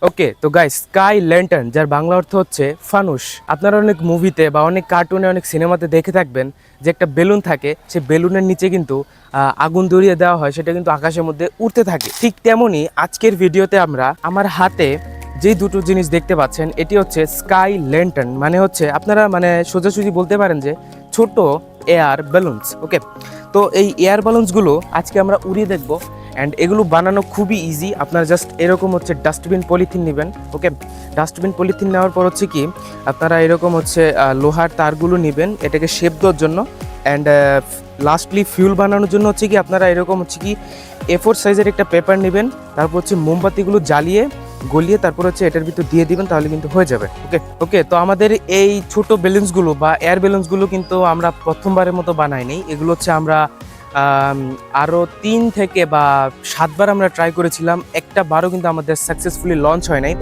ওকে, তো guys, sky lantern যার বাংলা অর্থ হচ্ছে ফানুস। আপনারা অনেক মুভিতে বা অনেক কার্টুনে, অনেক সিনেমাতে দেখে থাকবেন যে একটা বেলুন থাকে, সেই বেলুনের নিচে কিন্তু আগুন ধরিয়ে দেওয়া হয়, সেটা কিন্তু আকাশের মধ্যে উড়তে থাকে। ঠিক তেমনই আজকের ভিডিওতে আমরা আমার হাতে যেই দুটো জিনিস দেখতে পাচ্ছেন, এটি হচ্ছে স্কাই ল্যান্টার্ন, মানে হচ্ছে আপনারা সোজাসুজি বলতে পারেন যে ছোট এয়ার বেলুনস। ওকে, তো এই এয়ার বেলুনসগুলো আজকে আমরা উড়িয়ে দেখব। অ্যান্ড এগুলো বানানো খুবই ইজি। আপনারা জাস্ট এরকম হচ্ছে ডাস্টবিন পলিথিন নেবেন। ওকে, ডাস্টবিন পলিথিন নেওয়ার পর হচ্ছে কি আপনারা এরকম হচ্ছে লোহার তারগুলো নেবেন এটাকে শেপ দেওয়ার জন্য। অ্যান্ড লাস্টলি ফিউল বানানোর জন্য হচ্ছে কি আপনারা এরকম হচ্ছে কি A4 সাইজের একটা পেপার নেবেন, তারপর হচ্ছে মোমবাতিগুলো জ্বালিয়ে গলিয়ে তারপর হচ্ছে এটার ভিতর দিয়ে দিবেন, তাহলে কিন্তু হয়ে যাবে। ওকে ওকে, তো আমাদের এই ছোট বেলুনসগুলো বা এয়ার বেলুনসগুলো কিন্তু আমরা প্রথমবারের মতো বানাইনি। এগুলো হচ্ছে আমরা আরও 3 থেকে বা 7 বার আমরা ট্রাই করেছিলাম, একটা বারও কিন্তু আমাদের সাকসেসফুলি লঞ্চ হয় নাই।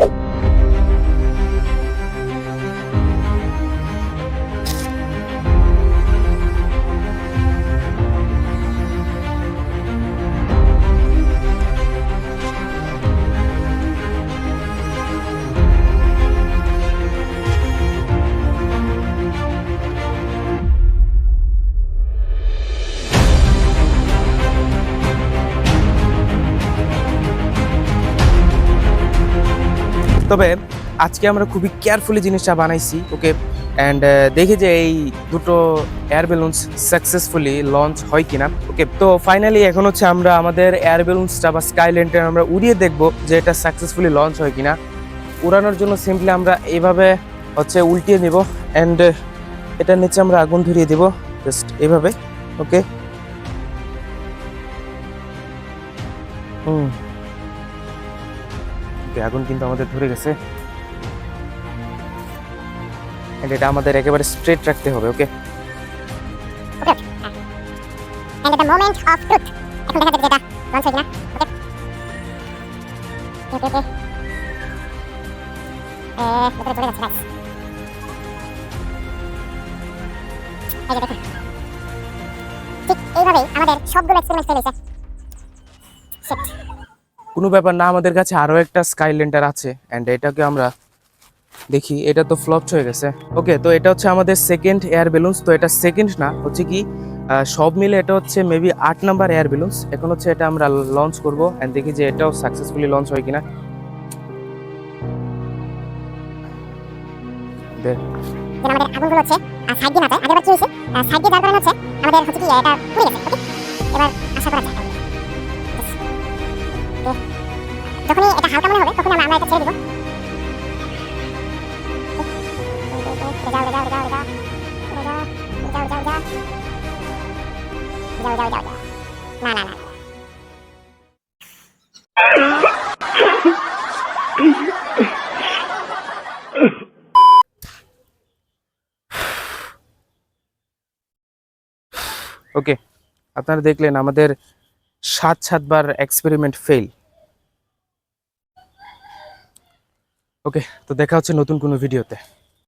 তবে আজকে আমরা খুবই কেয়ারফুলি জিনিসটা বানাইছি। ওকে, অ্যান্ড দেখি যে এই দুটো এয়ার বেলুনস সাকসেসফুলি লঞ্চ হয় কিনা। ওকে, তো ফাইনালি এখন হচ্ছে আমরা আমাদের এয়ার বেলুনসটা বা স্কাই ল্যান্টার্ন আমরা উড়িয়ে দেখব যে এটা সাকসেসফুলি লঞ্চ হয় কিনা। উড়ানোর জন্য সিম্পলি আমরা এইভাবে হচ্ছে উল্টিয়ে নিব, অ্যান্ড এটার নিচে আমরা আগুন ধরিয়ে দেব জাস্ট এইভাবে। ওকে, আগুন কিন্তু আমাদের ধরে গেছে। এটা আমাদের একেবারে স্ট্রেট রাখতে হবে। ওকে, and the moment of truth এখন দেখা যাবে যেটা লঞ্চ হয় কিনা। ওকে ওকে ওকে ভিতরে চলে যাচ্ছে গাইস। এই যে দেখুন, ঠিক এইভাবেই আমাদের সবগুলো এক্সপেরিমেন্ট ফেল হয়েছে। শিট, কোনো ব্যাপার না, আমাদের কাছে আরও একটা স্কাই ল্যান্টার আছে, অ্যান্ড এটাকে আমরা দেখি। এটা তো ফ্লপ হয়ে গেছে। ওকে, তো এটা হচ্ছে আমাদের সেকেন্ড এয়ার বেলুনস। তো এটা সেকেন্ড না, হচ্ছে কি সব মিলে এটা হচ্ছে মেবি 8 নাম্বার এয়ার বেলুনস। এখন হচ্ছে এটা আমরা লঞ্চ করব, অ্যান্ড দেখি যে এটাও সাকসেসফুলি লঞ্চ হয় কিনা। যেন আমাদের আগুনগুলো হচ্ছে সাইড দিয়ে না যায়। আগেরবার কি হয়েছে, সাইড দিয়ে যাওয়ার কারণে হচ্ছে আমাদের হচ্ছে কি এটা পুড়ে গেছে। ওকে, এবার আশা করা যায় যখনই এটা হালকা মনে হবে তখন আমরা এটা ছেড়ে দিব। না না না, ওকে, আপনারা দেখলেন আমাদের 7 বার এক্সপেরিমেন্ট ফেল। ওকে, তো দেখা হচ্ছে নতুন কোনো ভিডিওতে।